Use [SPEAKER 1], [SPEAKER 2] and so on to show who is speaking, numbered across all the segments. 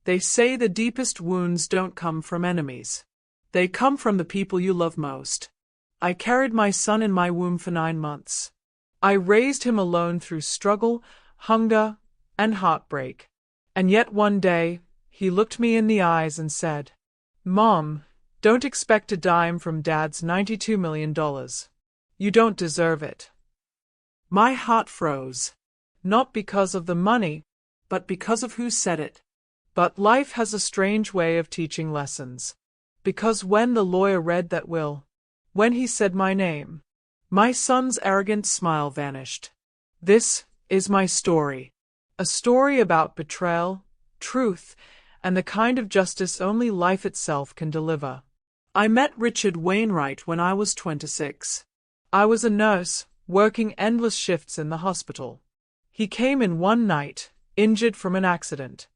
[SPEAKER 1] They say the deepest wounds don't come from enemies. They come from the people you love most. I carried my son in my womb for 9 months. I raised him alone through struggle, hunger, and heartbreak. And yet one day, he looked me in the eyes and said, "Mom, don't expect a dime from Dad's $92 million. You don't deserve it." My heart froze. Not because of the money, but because of who said it. But life has a strange way of teaching lessons. Because when the lawyer read that will, when he said my name, my son's arrogant smile vanished. This is my story. A story about betrayal, truth, and the kind of justice only life itself can deliver. I met Richard Wainwright when I was 26. I was a nurse, working endless shifts in the hospital. He came in one night, injured from an accident.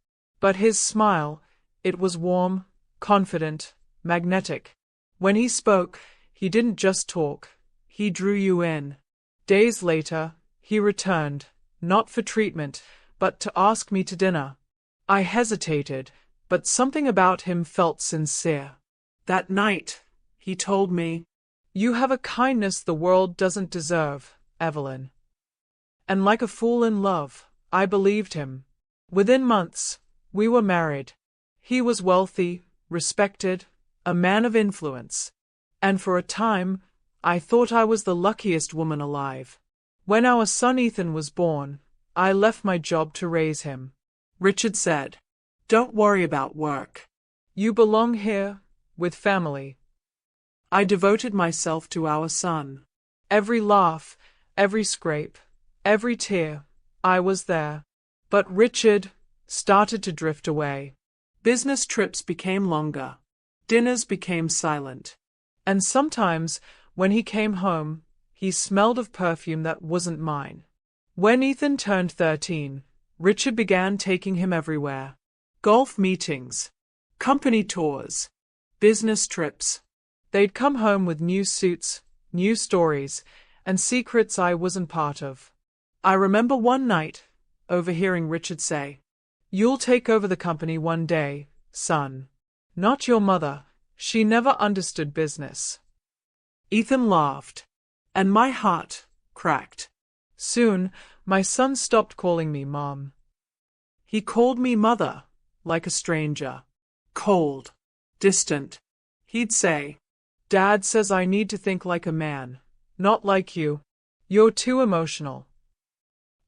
[SPEAKER 1] But his smile, it was warm, confident, magnetic. When he spoke, he didn't just talk, he drew you in. Days later, he returned, not for treatment, but to ask me to dinner. I hesitated, but something about him felt sincere. That night, he told me, "You have a kindness the world doesn't deserve, Evelyn." And like a fool in love, I believed him. Within months, we were married. He was wealthy, respected, a man of influence. And for a time, I thought I was the luckiest woman alive. When our son Ethan was born, I left my job to raise him. Richard said, "Don't worry about work. You belong here, with family." I devoted myself to our son. Every laugh, every scrape, every tear, I was there. But Richard started to drift away. Business trips became longer. Dinners became silent. And sometimes, when he came home, he smelled of perfume that wasn't mine. When Ethan turned 13, Richard began taking him everywhere. Golf meetings, company tours, business trips. They'd come home with new suits, new stories, and secrets I wasn't part of. I remember one night, overhearing Richard say, "You'll take over the company one day, son. Not your mother, she never understood business." Ethan laughed, and my heart cracked. Soon, my son stopped calling me Mom. He called me Mother, like a stranger. Cold, distant. He'd say, "Dad says I need to think like a man, not like you. You're too emotional."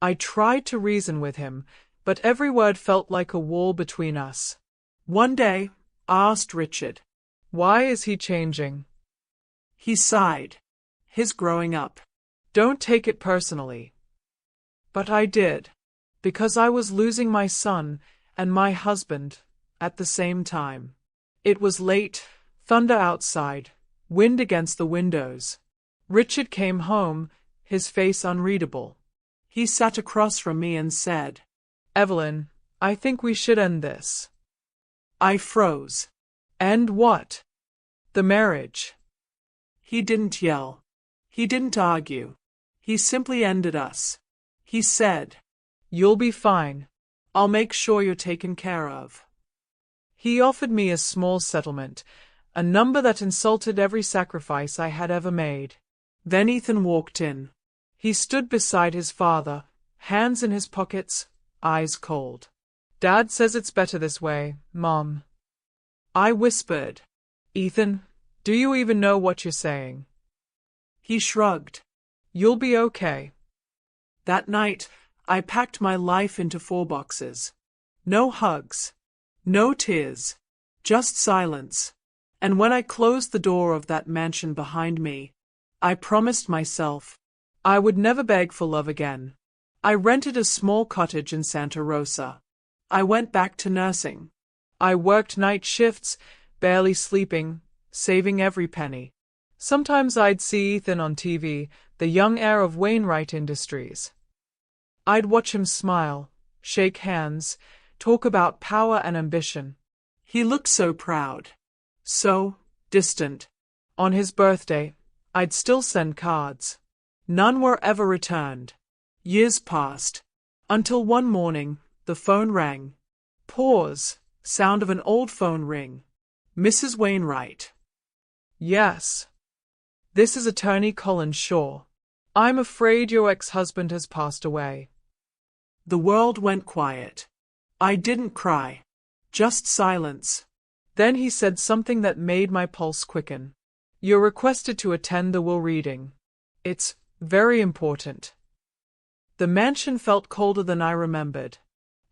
[SPEAKER 1] I tried to reason with him, but every word felt like a wall between us. One day, I asked Richard, "Why is he changing?" He sighed. "His growing up. Don't take it personally." But I did, because I was losing my son and my husband at the same time. It was late, thunder outside, wind against the windows. Richard came home, his face unreadable. He sat across from me and said, "Evelyn, I think we should end this." I froze. End what? The marriage. He didn't yell. He didn't argue. He simply ended us. He said, "You'll be fine. I'll make sure you're taken care of." He offered me a small settlement, a number that insulted every sacrifice I had ever made. Then Ethan walked in. He stood beside his father, hands in his pockets, eyes cold. "Dad says it's better this way, Mom." I whispered, "Ethan, do you even know what you're saying?" He shrugged. "You'll be okay." That night, I packed my life into 4 boxes. No hugs. No tears. Just silence. And when I closed the door of that mansion behind me, I promised myself I would never beg for love again. I rented a small cottage in Santa Rosa. I went back to nursing. I worked night shifts, barely sleeping, saving every penny. Sometimes I'd see Ethan on TV, the young heir of Wainwright Industries. I'd watch him smile, shake hands, talk about power and ambition. He looked so proud, so distant. On his birthday, I'd still send cards. None were ever returned. Years passed, until one morning, the phone rang. Pause. Sound of an old phone ring. Mrs. Wainwright. Yes. This is Attorney Colin Shaw. I'm afraid your ex-husband has passed away. The world went quiet. I didn't cry. Just silence. Then he said something that made my pulse quicken. You're requested to attend the will reading. It's very important. The mansion felt colder than I remembered.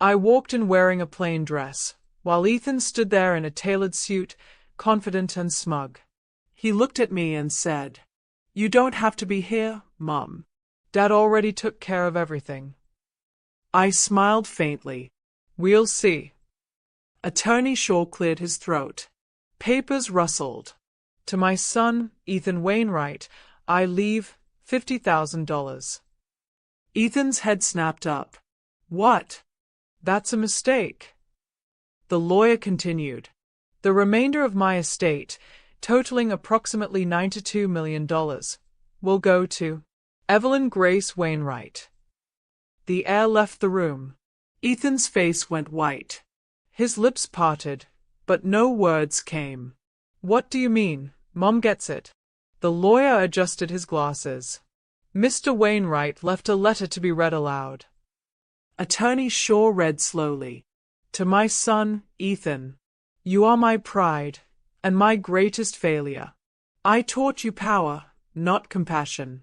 [SPEAKER 1] I walked in wearing a plain dress, while Ethan stood there in a tailored suit, confident and smug. He looked at me and said, "You don't have to be here, Mom. Dad already took care of everything." I smiled faintly. We'll see. Attorney Shaw cleared his throat. Papers rustled. To my son, Ethan Wainwright, I leave $50,000. Ethan's head snapped up. What? That's a mistake. The lawyer continued. The remainder of my estate, totaling approximately $92 million, will go to Evelyn Grace Wainwright. The heir left the room. Ethan's face went white. His lips parted, but no words came. What do you mean? Mom gets it. The lawyer adjusted his glasses. Mr. Wainwright left a letter to be read aloud. Attorney Shaw read slowly. To my son, Ethan. You are my pride, and my greatest failure. I taught you power, not compassion.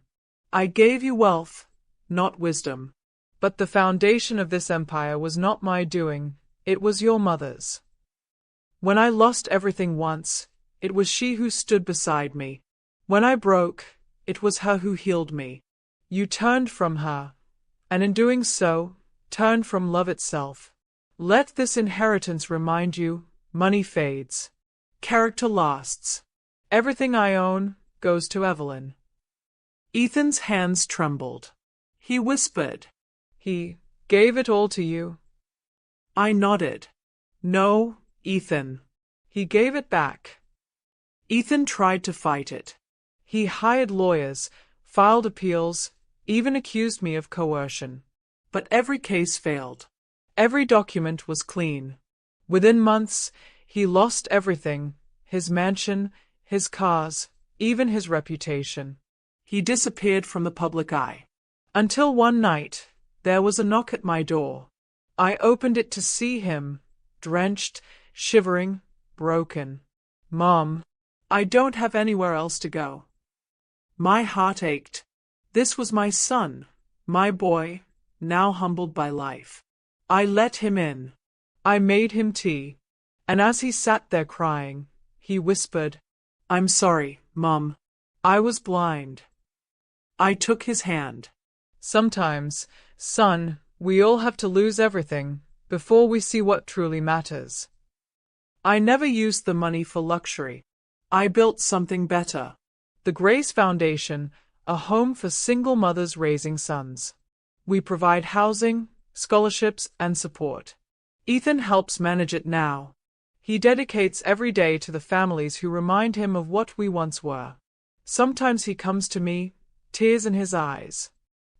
[SPEAKER 1] I gave you wealth, not wisdom. But the foundation of this empire was not my doing, it was your mother's. When I lost everything once, it was she who stood beside me. When I broke, it was her who healed me. You turned from her, and in doing so, turned from love itself. Let this inheritance remind you, money fades. Character lasts. Everything I own goes to Evelyn. Ethan's hands trembled. He whispered. He gave it all to you? I nodded. No, Ethan. He gave it back. Ethan tried to fight it. He hired lawyers, filed appeals, even accused me of coercion. But every case failed. Every document was clean. Within months, he lost everything, his mansion, his cars, even his reputation. He disappeared from the public eye. Until one night, there was a knock at my door. I opened it to see him, drenched, shivering, broken. Mom, I don't have anywhere else to go. My heart ached. This was my son, my boy, now humbled by life. I let him in. I made him tea. And as he sat there crying, he whispered, I'm sorry, Mom. I was blind. I took his hand. Sometimes, son, we all have to lose everything before we see what truly matters. I never used the money for luxury. I built something better. The Grace Foundation, a home for single mothers raising sons. We provide housing, scholarships, and support. Ethan helps manage it now. He dedicates every day to the families who remind him of what we once were. Sometimes he comes to me, tears in his eyes.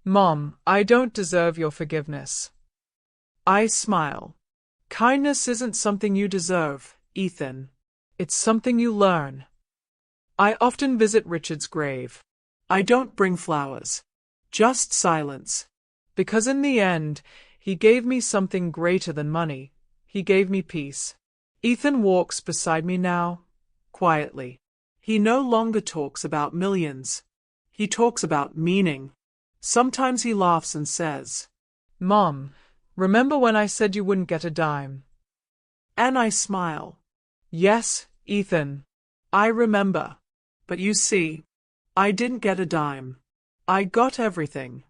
[SPEAKER 1] Mom, I don't deserve your forgiveness. I smile. Kindness isn't something you deserve, Ethan. It's something you learn. I often visit Richard's grave. I don't bring flowers. Just silence. Because in the end, he gave me something greater than money. He gave me peace. Ethan walks beside me now, quietly. He no longer talks about millions. He talks about meaning. Sometimes he laughs and says, Mom, remember when I said you wouldn't get a dime? And I smile. Yes, Ethan. I remember. But you see, I didn't get a dime. I got everything.